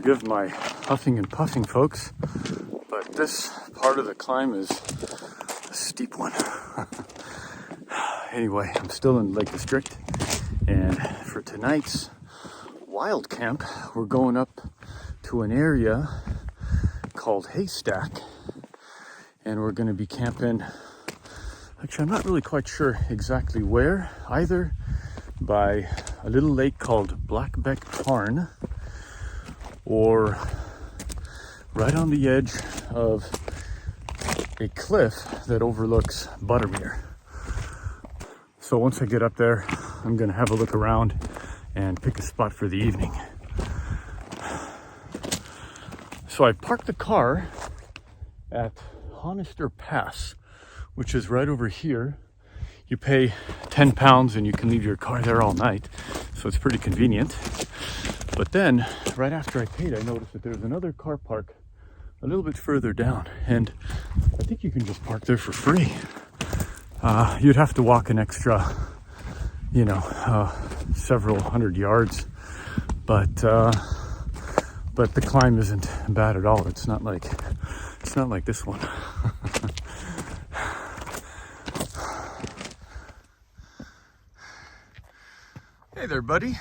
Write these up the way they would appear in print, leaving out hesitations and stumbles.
Forgive my huffing and puffing, folks, but this part of the climb is a steep one. Anyway, I'm still in Lake District, and for tonight's wild camp, we're going up to an area called Haystacks, and we're going to be camping. Actually, I'm not really quite sure exactly where, either by a little lake called Black Beck Tarn, or right on the edge of a cliff that overlooks Buttermere. So once I get up there, I'm gonna have a look around and pick a spot for the evening. So I parked the car at Honister Pass, which is right over here. You pay £10 and you can leave your car there all night. So it's pretty convenient. But then, right after I paid, I noticed that there's another car park a little bit further down. And I think you can just park there for free. You'd have to walk an extra, several hundred yards. But the climb isn't bad at all. It's not like this one. Hey there, buddy.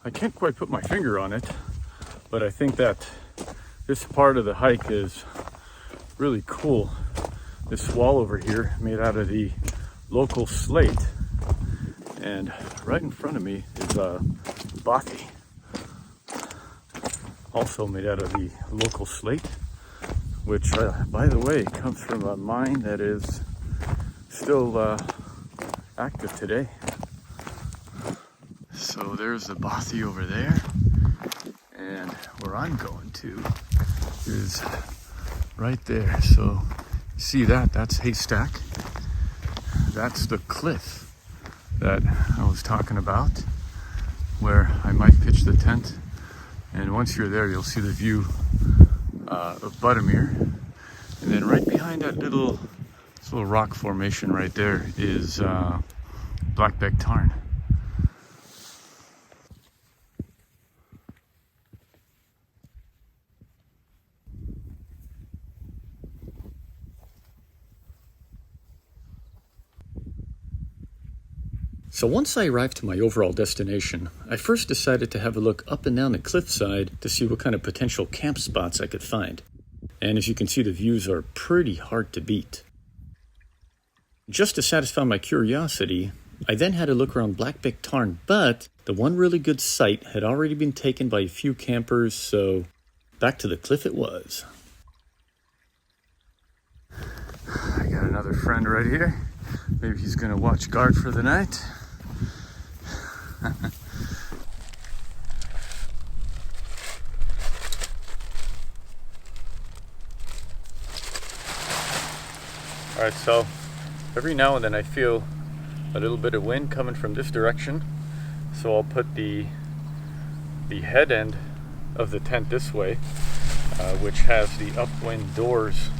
I can't quite put my finger on it, but I think that this part of the hike is really cool. This wall over here made out of the local slate, and right in front of me is a bothy, also made out of the local slate, which by the way comes from a mine that is still active today. So there's the bothy over there, and where I'm going to is right there. So see that's Haystack. That's the cliff that I was talking about, where I might pitch the tent. And once you're there, you'll see the view of Buttermere. And then right behind that little rock formation right there is Black Beck Tarn. So once I arrived to my overall destination, I first decided to have a look up and down the cliffside to see what kind of potential camp spots I could find. And as you can see, the views are pretty hard to beat. Just to satisfy my curiosity, I then had a look around Black Beck Tarn, but the one really good site had already been taken by a few campers, so back to the cliff it was. I got another friend right here. Maybe he's gonna watch guard for the night. Alright, so every now and then I feel a little bit of wind coming from this direction, so I'll put the head end of the tent this way, which has the upwind doors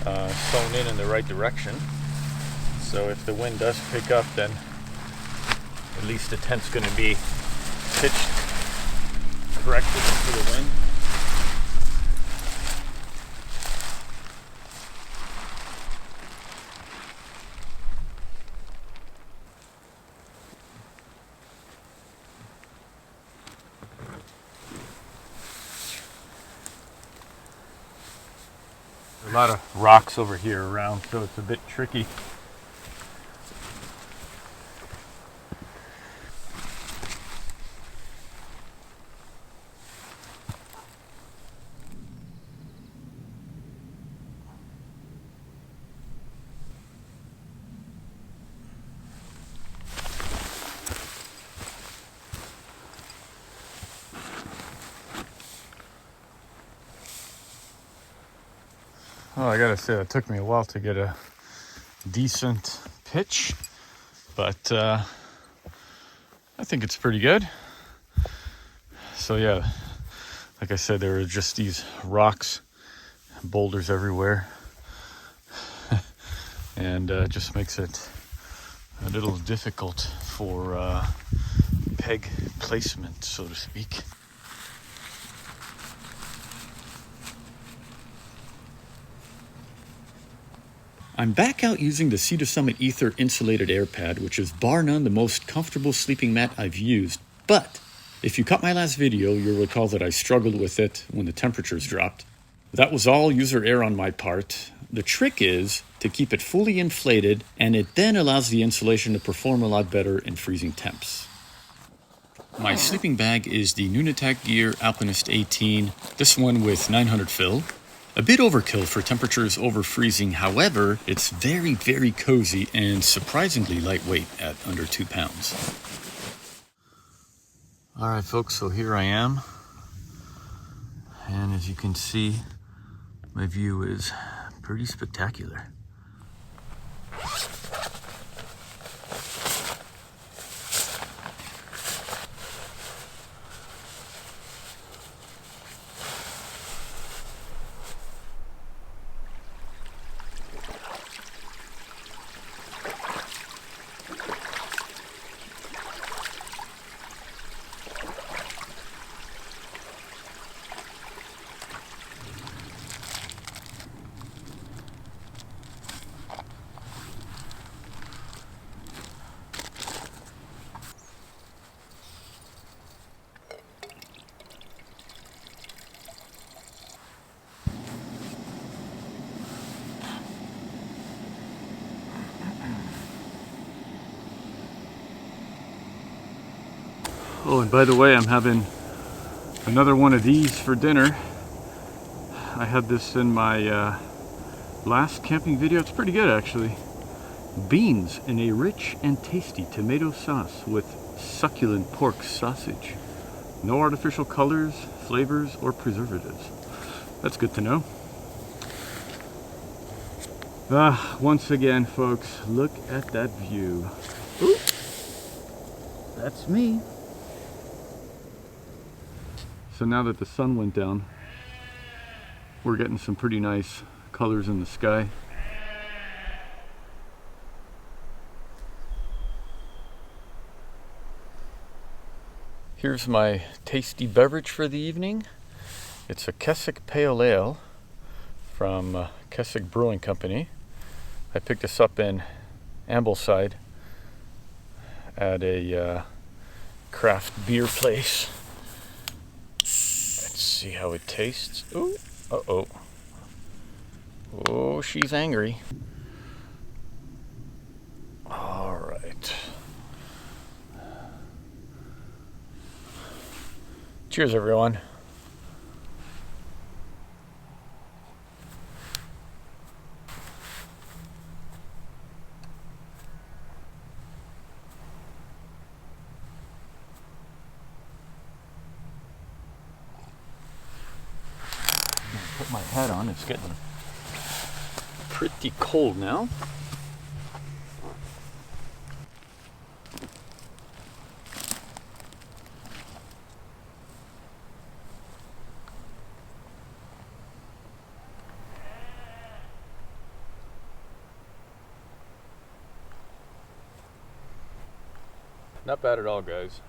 sewn in the right direction. So if the wind does pick up, then at least the tent's going to be pitched correctly into the wind. A lot of rocks over here around, so it's a bit tricky. Oh, I gotta say, it took me a while to get a decent pitch, but I think it's pretty good. So yeah, like I said, there were just these rocks, boulders everywhere, and it just makes it a little difficult for peg placement, so to speak. I'm back out using the Cedar Summit Ether Insulated Air Pad, which is bar none the most comfortable sleeping mat I've used. But if you caught my last video, you'll recall that I struggled with it when the temperatures dropped. That was all user error on my part. The trick is to keep it fully inflated, and it then allows the insulation to perform a lot better in freezing temps. My sleeping bag is the Nunatak Gear Alpinist 18, this one with 900 fill. A bit overkill for temperatures over freezing, however, it's very, very cozy and surprisingly lightweight at under 2 pounds. Alright folks, so here I am, and as you can see, my view is pretty spectacular. Oh, and by the way, I'm having another one of these for dinner. I had this in my last camping video. It's pretty good, actually. Beans in a rich and tasty tomato sauce with succulent pork sausage. No artificial colors, flavors, or preservatives. That's good to know. Once again, folks, look at that view. Ooh, that's me. So now that the sun went down, we're getting some pretty nice colors in the sky. Here's my tasty beverage for the evening. It's a Keswick Pale Ale from Keswick Brewing Company. I picked this up in Ambleside at a craft beer place. See how it tastes. Ooh, uh-oh. Oh, she's angry. All right. Cheers, everyone. Put my hat on. It's getting pretty cold now. Not bad at all, guys.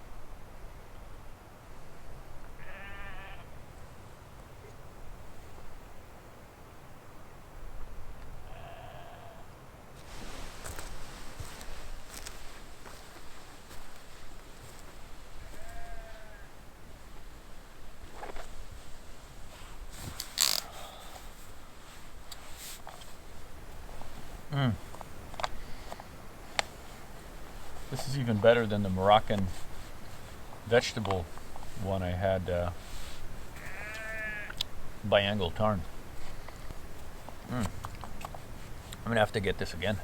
This is even better than the Moroccan vegetable one I had by Angle Tarn. I'm gonna have to get this again.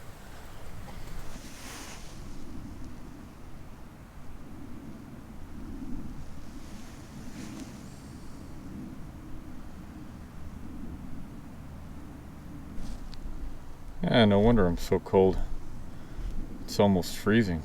No wonder I'm so cold. It's almost freezing.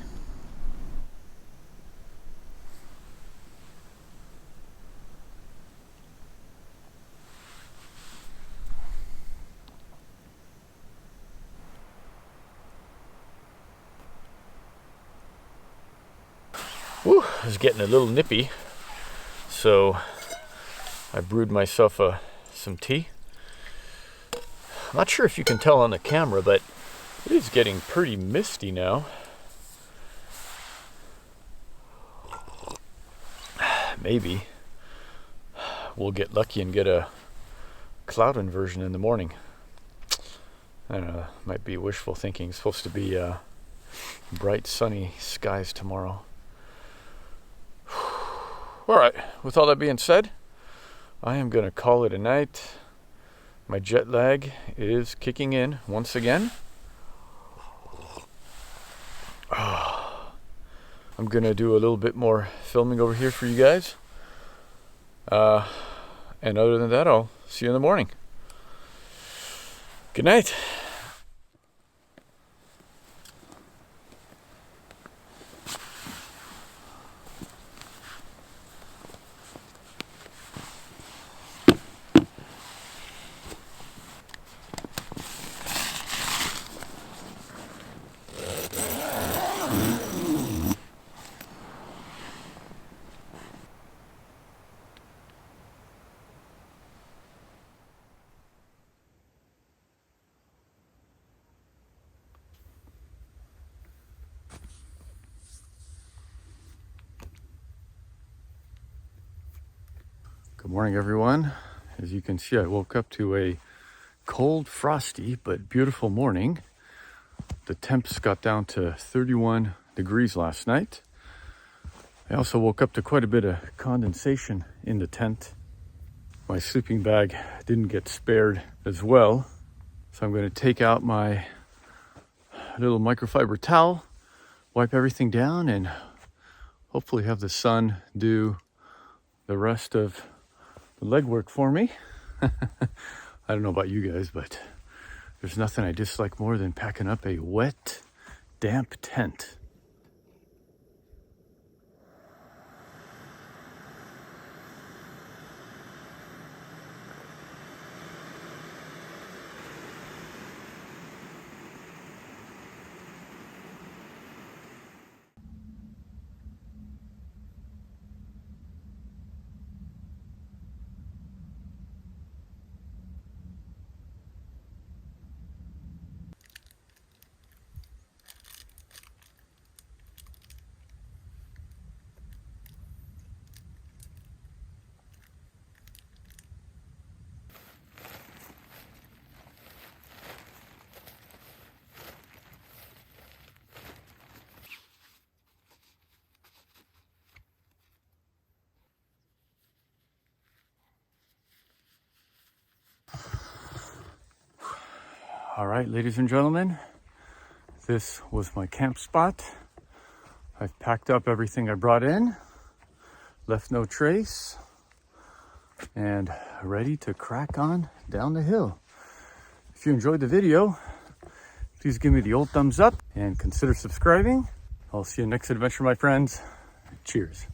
Whew, it was getting a little nippy, so I brewed myself some tea. I'm not sure if you can tell on the camera, but it is getting pretty misty now. Maybe we'll get lucky and get a cloud inversion in the morning. I don't know, might be wishful thinking. It's supposed to be bright sunny skies tomorrow. Alright, with all that being said, I am going to call it a night. My jet lag is kicking in once again. I'm going to do a little bit more filming over here for you guys. And other than that, I'll see you in the morning. Good night. Good morning, everyone. As you can see, I woke up to a cold, frosty, but beautiful morning. The temps got down to 31 degrees last night. I also woke up to quite a bit of condensation in the tent. My sleeping bag didn't get spared as well. So I'm going to take out my little microfiber towel, wipe everything down, and hopefully have the sun do the rest of the legwork for me. I don't know about you guys, but there's nothing I dislike more than packing up a wet, damp tent. All right, ladies and gentlemen, this was my camp spot. I've packed up everything I brought in, left no trace, and ready to crack on down the hill. If you enjoyed the video, please give me the old thumbs up and consider subscribing. I'll see you next adventure, my friends. Cheers.